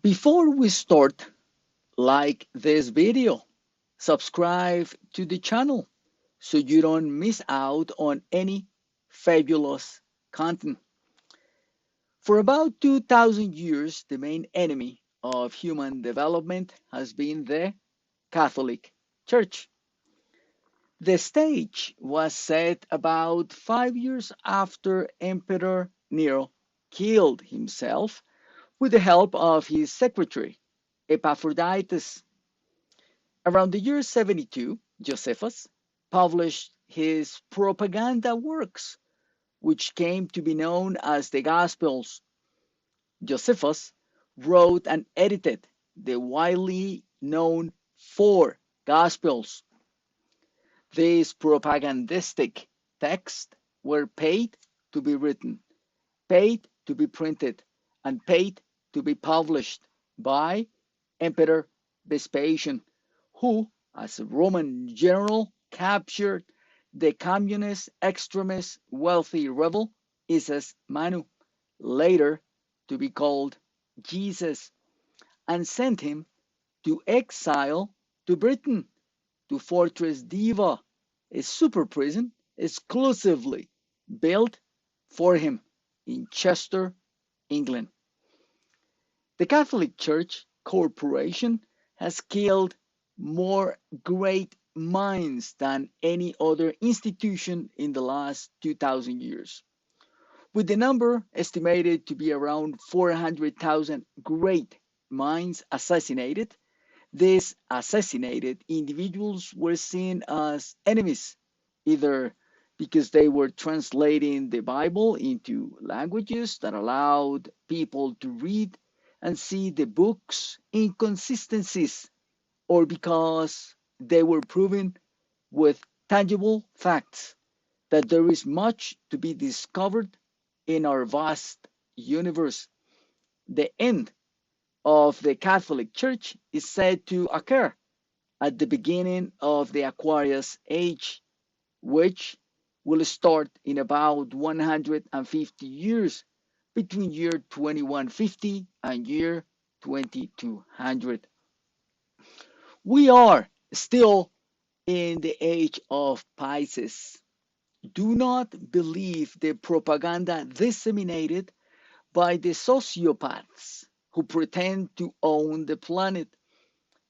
Before we start, like this video, subscribe to the channel so you don't miss out on any fabulous content. For about 2000 years, the main enemy of human development has been the Catholic Church. The stage was set about 5 years after Emperor Nero killed himself with the help of his secretary, Epaphroditus. Around the year 72, Josephus published his propaganda works, which came to be known as the Gospels. Josephus wrote and edited the widely known four Gospels. These propagandistic texts were paid to be written, paid to be printed, and paid to be published by Emperor Vespasian, who, as a Roman general, captured the communist, extremist, wealthy rebel Isis Manu, later to be called Jesus, and sent him to exile to Britain, to Fortress Diva, a super prison exclusively built for him in Chester, England. The Catholic Church Corporation has killed more great minds than any other institution in the last 2000 years, with the number estimated to be around 400,000 great minds assassinated. These assassinated individuals were seen as enemies, either because they were translating the Bible into languages that allowed people to read and see the book's inconsistencies, or because they were proving with tangible facts that there is much to be discovered in our vast universe. The end of the Catholic Church is said to occur at the beginning of the Aquarius Age, which will start in about 150 years, between year 2150 and year 2200. We are still in the age of Pisces. Do not believe the propaganda disseminated by the sociopaths who pretend to own the planet.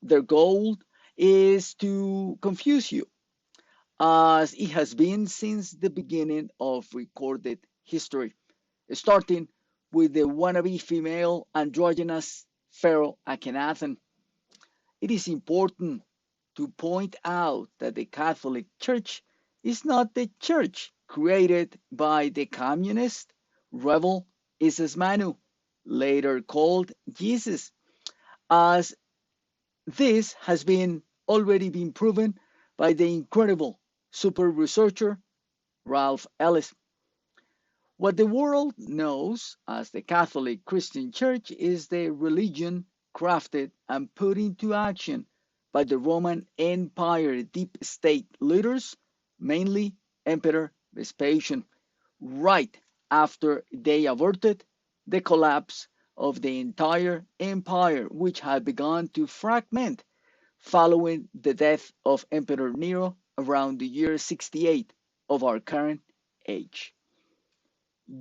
Their goal is to confuse you, as it has been since the beginning of recorded history, starting with the wannabe female androgynous Pharaoh Akhenaten. It is important to point out that the Catholic Church is not the church created by the communist rebel Isis Manu, later called Jesus, as this has been already been proven by the incredible super researcher Ralph Ellis. What the world knows as the Catholic Christian Church is the religion crafted and put into action by the Roman Empire deep state leaders, mainly Emperor Vespasian, right after they averted the collapse of the entire empire, which had begun to fragment following the death of Emperor Nero around the year 68 of our current age.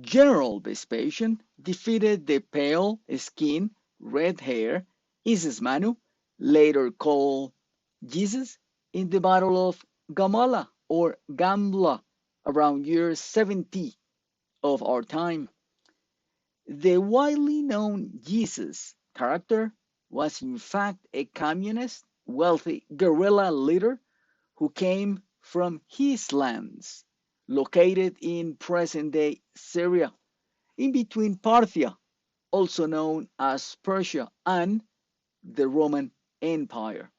General Vespasian defeated the pale skin, red hair Isis Manu, later called Jesus, in the Battle of Gamala or Gamla around year 70 of our time. The widely known Jesus character was in fact a communist, wealthy guerrilla leader who came from his lands, located in present-day Syria, in between Parthia, also known as Persia, and the Roman Empire.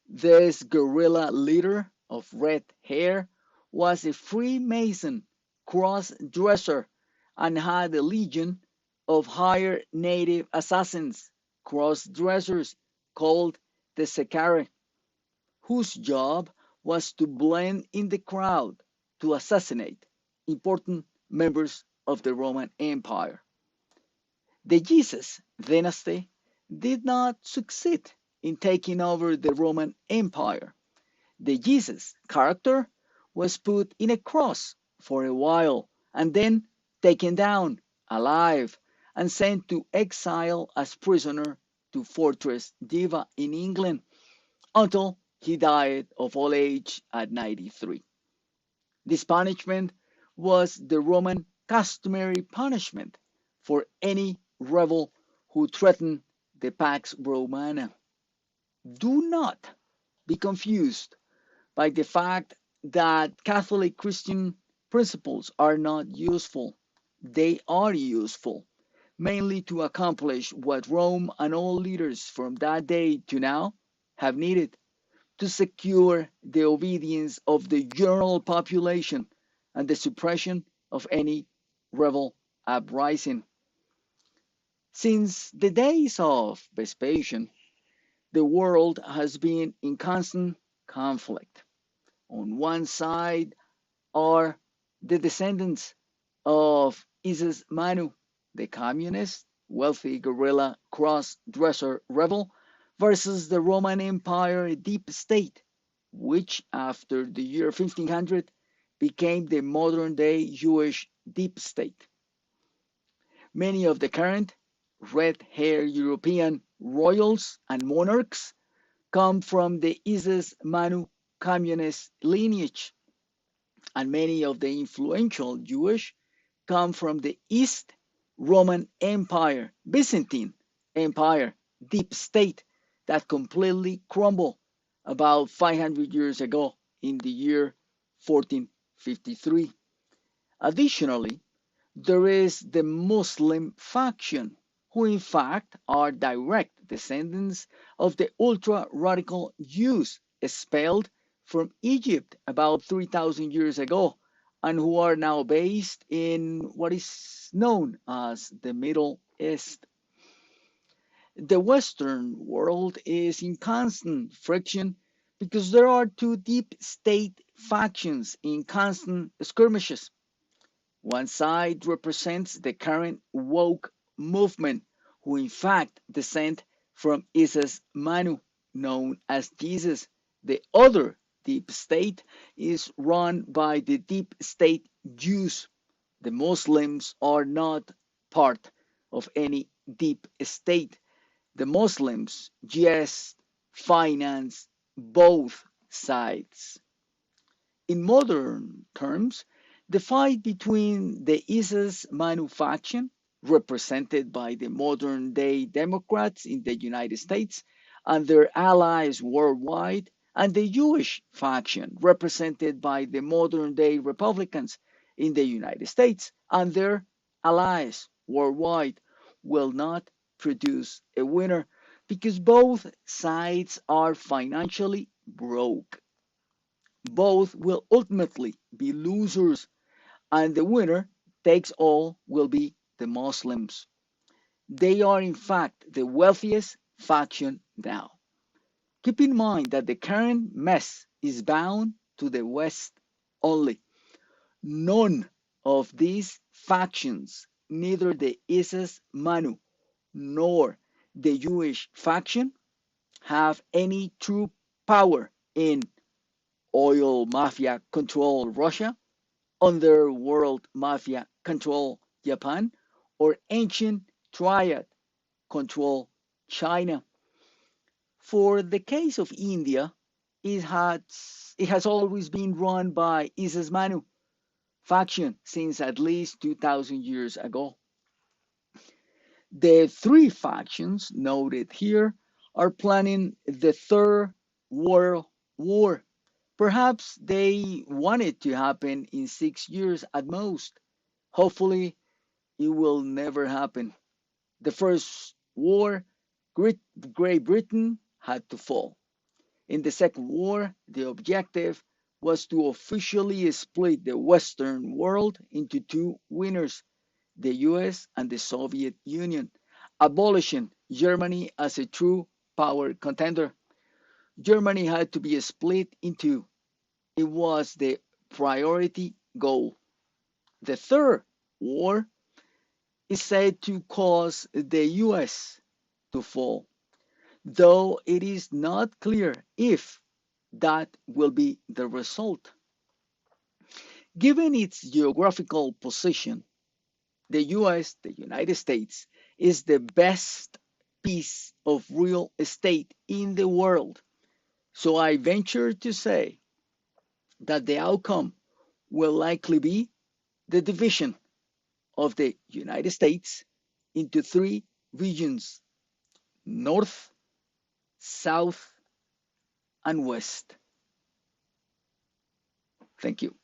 This guerrilla leader of red hair was a Freemason cross-dresser and had a legion of hired native assassins, cross-dressers called the Secare, whose job was to blend in the crowd to assassinate important members of the Roman Empire. The Jesus dynasty did not succeed in taking over the Roman Empire. The Jesus character was put in a cross for a while and then taken down alive and sent to exile as prisoner to Fortress Diva in England until he died of old age at 93. This punishment was the Roman customary punishment for any rebel who threatened the Pax Romana. Do not be confused by the fact that Catholic Christian principles are not useful. They are useful, mainly to accomplish what Rome and all leaders from that day to now have needed to secure the obedience of the general population and the suppression of any rebel uprising. Since the days of Vespasian, the world has been in constant conflict. On one side are the descendants of Isis Manu, the communist, wealthy guerrilla cross-dresser rebel, versus the Roman Empire deep state, which after the year 1500 became the modern-day Jewish deep state. Many of the current red-haired European royals and monarchs come from the Isis Manu communist lineage, and many of the influential Jewish come from the East Roman Empire, Byzantine Empire, deep state that completely crumbled about 500 years ago in the year 1453. Additionally, there is the Muslim faction, who in fact are direct descendants of the ultra-radical Jews expelled from Egypt about 3,000 years ago and who are now based in what is known as the Middle East. The Western world is in constant friction because there are two deep state factions in constant skirmishes. One side represents the current woke movement, who in fact descend from Isis Manu, known as Jesus. The other deep state is run by the deep state Jews. The Muslims are not part of any deep state. The Muslims just finance both sides. In modern terms, the fight between the ISIS Manu faction, represented by the modern day Democrats in the United States and their allies worldwide, and the Jewish faction, represented by the modern day Republicans in the United States and their allies worldwide, will not produce a winner because both sides are financially broke. Both will ultimately be losers, and the winner takes all will be the Muslims. They are, in fact, the wealthiest faction now. Keep in mind that the current mess is bound to the West only. None of these factions, neither the ISIS Manu nor the Jewish faction, have any true power in oil mafia control Russia, underworld mafia control Japan, or ancient triad control China. For the case of India, it has always been run by Isis Manu faction since at least 2000 years ago. The three factions noted here are planning the third world war. Perhaps they want it to happen in 6 years at most. Hopefully, it will never happen. The first war, Great Britain had to fall. In the second war, the objective was to officially split the Western world into two winners, the US and the Soviet Union, abolishing Germany as a true power contender. Germany had to be split in two. It was the priority goal. The third war is said to cause the US to fall, though it is not clear if that will be the result. Given its geographical position, the US, the United States, is the best piece of real estate in the world. So I venture to say that the outcome will likely be the division of the United States into three regions: North, South, and West. Thank you.